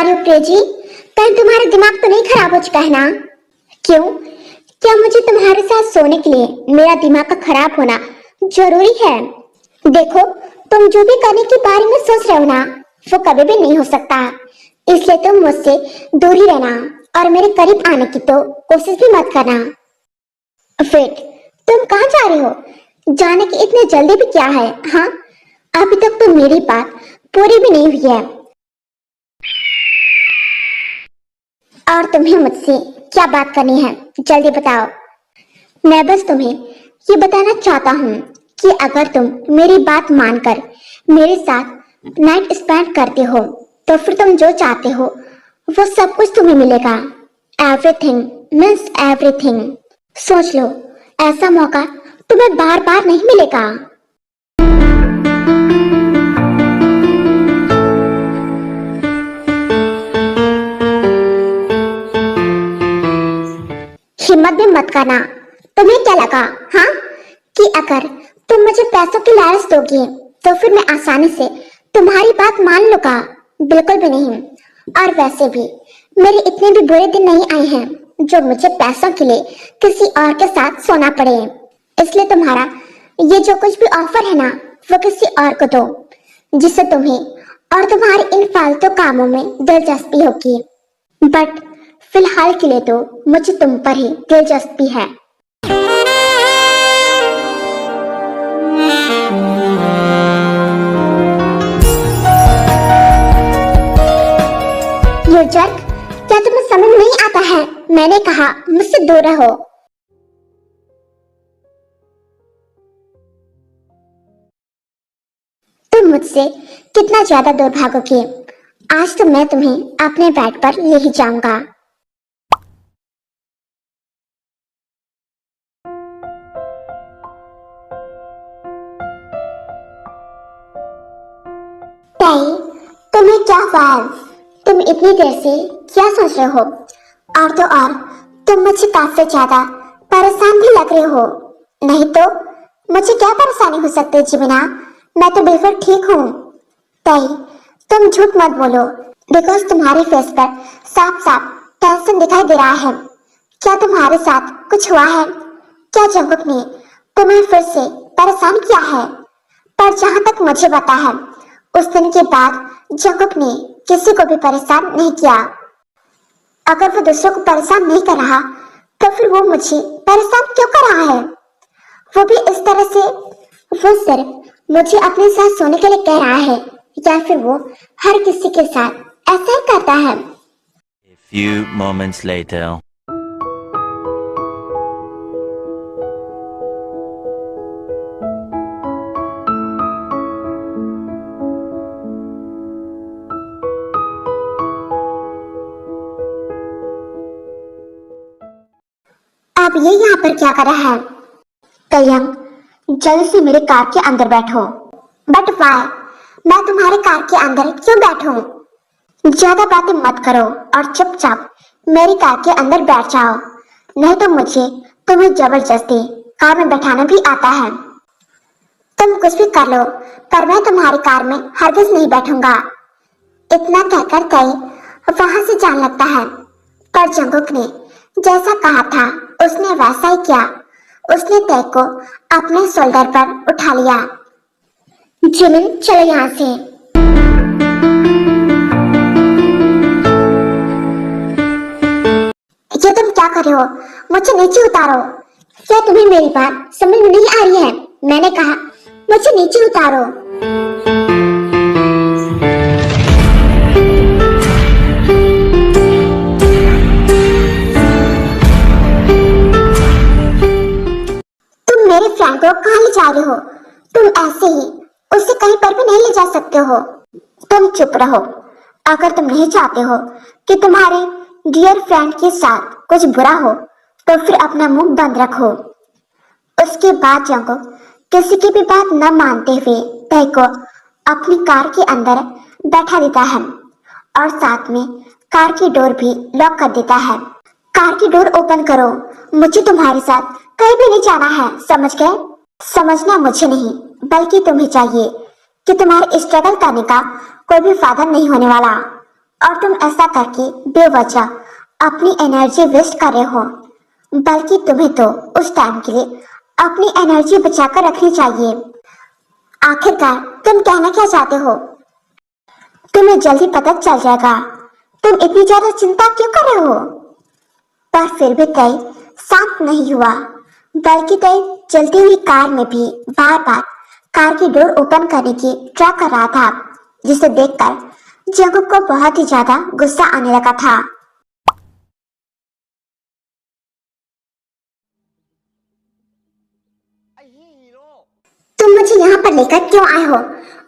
अरे प्रेजी, कहीं तुम्हारा दिमाग तो नहीं खराब हो चुका है ना? क्यों? क्या मुझे तुम्हारे साथ सोने के लिए मेरा दिमाग का खराब होना जरूरी है? देखो, तुम जो भी करने के बारे में सोच रहे हो ना, वो कभी भी नहीं हो सकता। इसलिए तुम मुझसे दूर ही रहना और मेरे करीब आने की तो कोशिश भी मत करना। वेट, तुम कहाँ जा रहे हो? जाने की इतनी जल्दी भी क्या है? हाँ, अभी तक तो मेरी बात पूरी भी नहीं हुई है और तुम्हें मुझसे क्या बात करनी है, जल्दी बताओ। मैं बस तुम्हें ये बताना चाहता हूँ कि अगर तुम मेरी बात मानकर मेरे साथ नाइट स्पेंड करते हो तो फिर तुम जो चाहते हो वो सब कुछ तुम्हें मिलेगा। Everything means everything. सोच लो, ऐसा मौका तुम्हें बार बार नहीं मिलेगा। हिम्मत भी मत करना। तुम्हें क्या लगा, हाँ, कि अगर तुम मुझे पैसों की लालच दोगे तो फिर मैं आसानी से तुम्हारी बात मान लूंगा? बिल्कुल भी नहीं। और वैसे भी मेरे इतने भी बुरे दिन नहीं आए हैं जो मुझे पैसों के लिए किसी और के साथ सोना पड़े। इसलिए तुम्हारा ये जो कुछ भी ऑफर है ना, वो किसी और को दो जिससे तुम्हें और तुम्हारे इन फालतू कामों में दिलचस्पी होगी। बट फिलहाल के लिए तो मुझे तुम पर ही दिलचस्पी है। यू जर्क, क्या तुम्हें समझ नहीं आता है? मैंने कहा मुझसे दूर रहो। तुम मुझसे कितना ज्यादा दूर भागोगे? आज तो मैं तुम्हें अपने बेड पर ले ही जाऊंगा। तुम्हें क्या हुआ है? तुम इतनी देर से क्या सोच रहे हो? और तो और तुम मुझे काफी ज्यादा परेशान भी लग रहे हो। नहीं तो मुझे क्या परेशानी हो सकती है जिमिना? मैं तो बिल्कुल ठीक हूँ। तई, तुम झूठ मत बोलो, बिकॉज तुम्हारे फेस पर साफ साफ टेंशन दिखाई दे रहा है। क्या तुम्हारे साथ कुछ हुआ है? क्या जंगुक ने तुम्हें फिर से परेशान किया है? पर जहाँ तक मुझे पता है, उस दिन के बाद जंगुक ने किसी को भी परेशान नहीं किया। अगर वो दूसरों को परेशान नहीं कर रहा तो फिर वो मुझे परेशान क्यों कर रहा है? वो भी इस तरह से। वो सिर्फ मुझे अपने साथ सोने के लिए कह रहा है या फिर वो हर किसी के साथ ऐसा ही करता है? A few moments later. अब ये यहाँ पर क्या कर रहा है? तयंग, जल्दी से मेरे कार के अंदर बैठो। But why? मैं तुम्हारे कार के अंदर क्यों बैठूं? ज्यादा बातें मत करो और चुपचाप मेरी कार के अंदर बैठ जाओ, नहीं तो मुझे तुम्हें जबरदस्ती कार में बैठाना भी आता है। तुम कुछ भी कर लो, पर मैं तुम्हारी कार में हरगिज नहीं बैठूंगा। इतना कहकर तय वहां से जाने लगता है। पर जंगुक ने जैसा कहा था उसने वैसा ही किया। उसने तय को अपने शोल्डर पर उठा लिया। जिमिन, चलो यहाँ से। ये तुम क्या कर रहे हो? मुझे नीचे उतारो। क्या तुम्हें मेरी बात समझ में नहीं आ रही है? मैंने कहा मुझे नीचे उतारो। मेरे फ्रेंड को कहाँ ले जा रहे हो? तुम ऐसे ही उसे कहीं पर भी नहीं ले जा सकते हो। तुम चुप रहो। अगर तुम नहीं चाहते हो कि तुम्हारे डियर फ्रेंड के साथ कुछ बुरा हो तो फिर अपना मुंह बंद रखो। उसके बाद जंगुक किसी की भी बात न मानते हुए तय को अपनी कार के अंदर बैठा देता है और साथ में कार की डोर भी लॉक कर देता है। कार की डोर ओपन करो, मुझे तुम्हारे साथ कहीं भी नहीं जाना है, समझ गए? समझना मुझे नहीं बल्कि तुम्हें चाहिए कि तुम्हारे स्ट्रगल करने का कोई भी फायदा नहीं होने वाला। और तुम ऐसा करके बेवजह अपनी एनर्जी वेस्ट कर रहे हो। बल्कि तुम्हें तो उस टाइम के लिए अपनी एनर्जी बचाकर रखनी चाहिए। आखिरकार तुम कहना क्या चाहते हो? तुम्हें जल्दी पता चल जाएगा। तुम इतनी ज्यादा चिंता क्यों कर रहे हो? पर फिर भी तय शांत नहीं हुआ, बल्कि तय चलती हुई कार में भी बार बार कार की डोर ओपन करने की ट्राई कर रहा था, जिसे देखकर जंगकुक को बहुत ही ज्यादा गुस्सा आने लगा था। तुम मुझे यहाँ पर लेकर क्यों आए हो?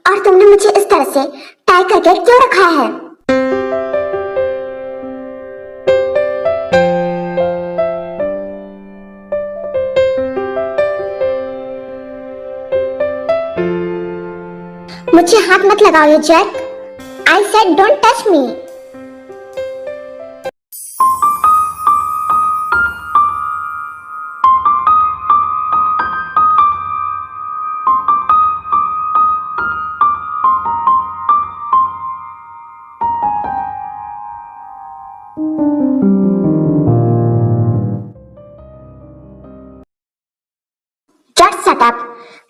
और तुमने मुझे इस तरह से टाई करके क्यों रखा है? मुझे हाथ मत लगाओ ये Jack. I said don't touch me. Just shut up.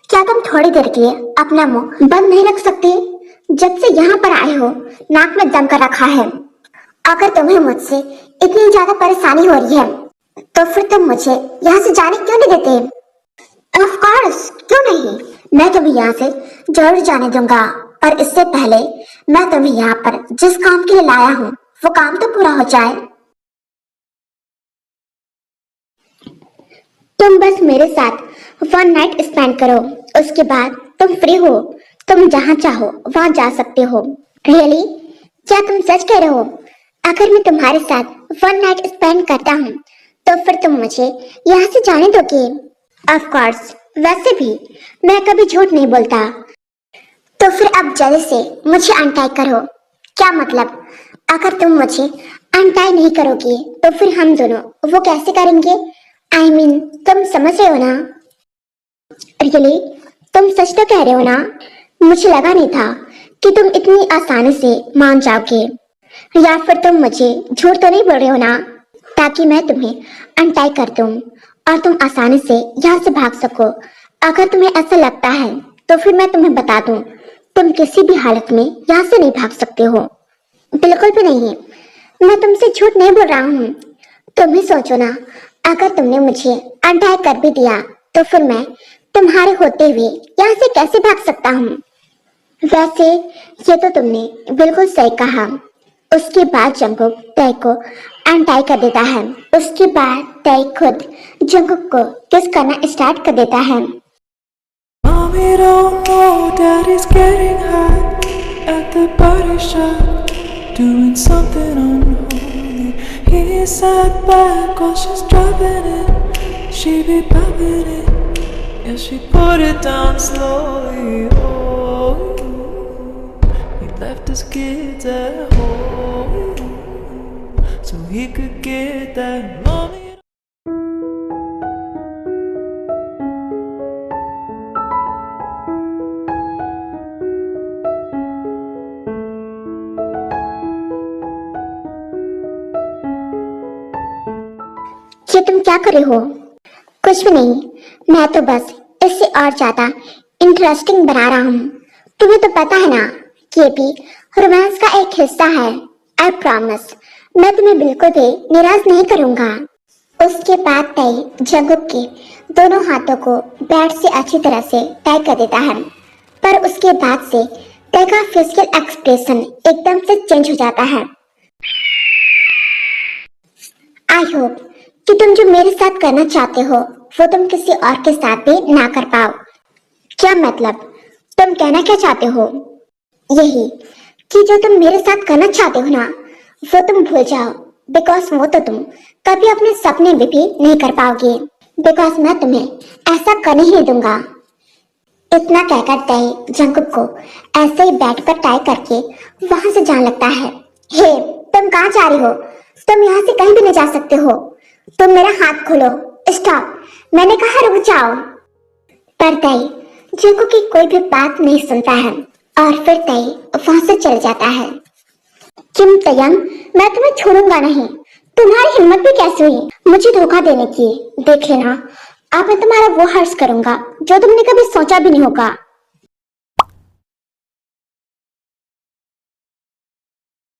क्या तुम थोड़ी देर के लिए अपना मुंह बंद नहीं रख सकते? जब से यहाँ पर आए हो नाक में दम कर रखा है। अगर तुम्हें मुझसे इतनी ज्यादा परेशानी हो रही है तो फिर तुम मुझे यहाँ से जाने क्यों नहीं देते? ऑफ कोर्स, क्यों नहीं? मैं तुम्हें यहाँ से जरूर जाने दूंगा, पर इससे पहले मैं तुम्हें यहाँ पर जिस काम के लिए लाया हूँ वो काम तो पूरा हो जाए। तुम बस मेरे साथ 1 नाइट स्पेंड करो, उसके बाद तुम फ्री हो, तुम जहाँ चाहो वहाँ जा सकते हो। रियली? क्या तुम सच कह रहे हो? अगर मैं तुम्हारे साथ 1 नाइट स्पेंड करता हूँ तो फिर तुम मुझे यहाँ से जाने दोगे? ऑफ कोर्स, वैसे भी मैं कभी झूठ नहीं बोलता। तो फिर अब जल्दी से मुझे अनटाई करो। क्या मतलब? अगर तुम मुझे अनटाई नहीं करोगे तो फिर हम दोनों वो कैसे करेंगे? I mean, तुम समझ रहे हो ना? रियली? तुम सच तो कह रहे हो ना? मुझे लगा नहीं था कि तुम इतनी आसानी से मान जाओगे। या फिर तुम मुझे झूठ तो नहीं बोल रहे हो ना, ताकि मैं तुम्हें अनटाई कर दूं और तुम आसानी से यहाँ से भाग सको। अगर तुम्हें ऐसा लगता है तो फिर मैं तुम्हें बता दूं, तुम किसी भी हालत में यहाँ से नहीं भाग सकते हो। बिल्कुल भी नहीं, मैं तुमसे झूठ नहीं बोल रहा हूँ। तुम ही सोचो ना, अगर तुमने मुझे अनटाई कर भी दिया तो फिर मैं तुम्हारे होते हुए यहाँ से कैसे भाग सकता हूँ? वैसे ये तो तुमने बिल्कुल सही कहा। उसके बाद जंगकुक तय को अनटाई कर देता है। उसके बाद तय खुद जंगकुक को किस करना स्टार्ट कर देता है। Mommy don't know Daddy's getting high at the body shop, doing something unholy. He sat back while she's dropping it. She be popping it, yeah, she put it down slowly. Oh, he left his kids at home so he could get that mommy. ये तुम क्या कर रहे हो? कुछ भी नहीं, मैं तो बस इससे और ज्यादा इंटरेस्टिंग बना रहा हूँ। तुम्हें तो पता है ना कि ये भी रोमांस का एक हिस्सा है। आई प्रॉमिस, मैं तुम्हें बिल्कुल भी निराश नहीं करूंगा। उसके बाद तय जंगकुक के दोनों हाथों को बेड से अच्छी तरह से टाई कर देता है, पर उसके बाद से तय का फेशियल एक्सप्रेशन एकदम से चेंज हो जाता है। आई होप कि तुम जो मेरे साथ करना चाहते हो वो तुम किसी और के साथ भी ना कर पाओ। क्या मतलब? तुम कहना क्या चाहते हो? यही कि जो तुम मेरे साथ करना चाहते हो ना वो तुम भूल जाओ, बिकॉज वो तो तुम कभी अपने सपने में भी नहीं कर पाओगे, बिकॉज मैं तुम्हें ऐसा करने ही नहीं दूंगा। इतना कहकर तय जंगकुक को ऐसे ही बेड पर टाई करके वहां से जाने लगता है। हे, तुम कहाँ जा रही हो? तुम यहाँ से कहीं भी नहीं जा सकते हो। तुम मेरा हाथ खोलो। स्टॉप, मैंने कहा रुक जाओ। पर तय जंगकुक की कोई भी बात नहीं सुनता है और फिर तय वहां से चल जाता है। किम तयंग, मैं तुम्हें छोड़ूंगा नहीं। तुम्हारी हिम्मत भी कैसे हुई मुझे धोखा देने की? देख लेना, अब मैं तुम्हारा वो हर्ष करूंगा जो तुमने कभी सोचा भी नहीं होगा।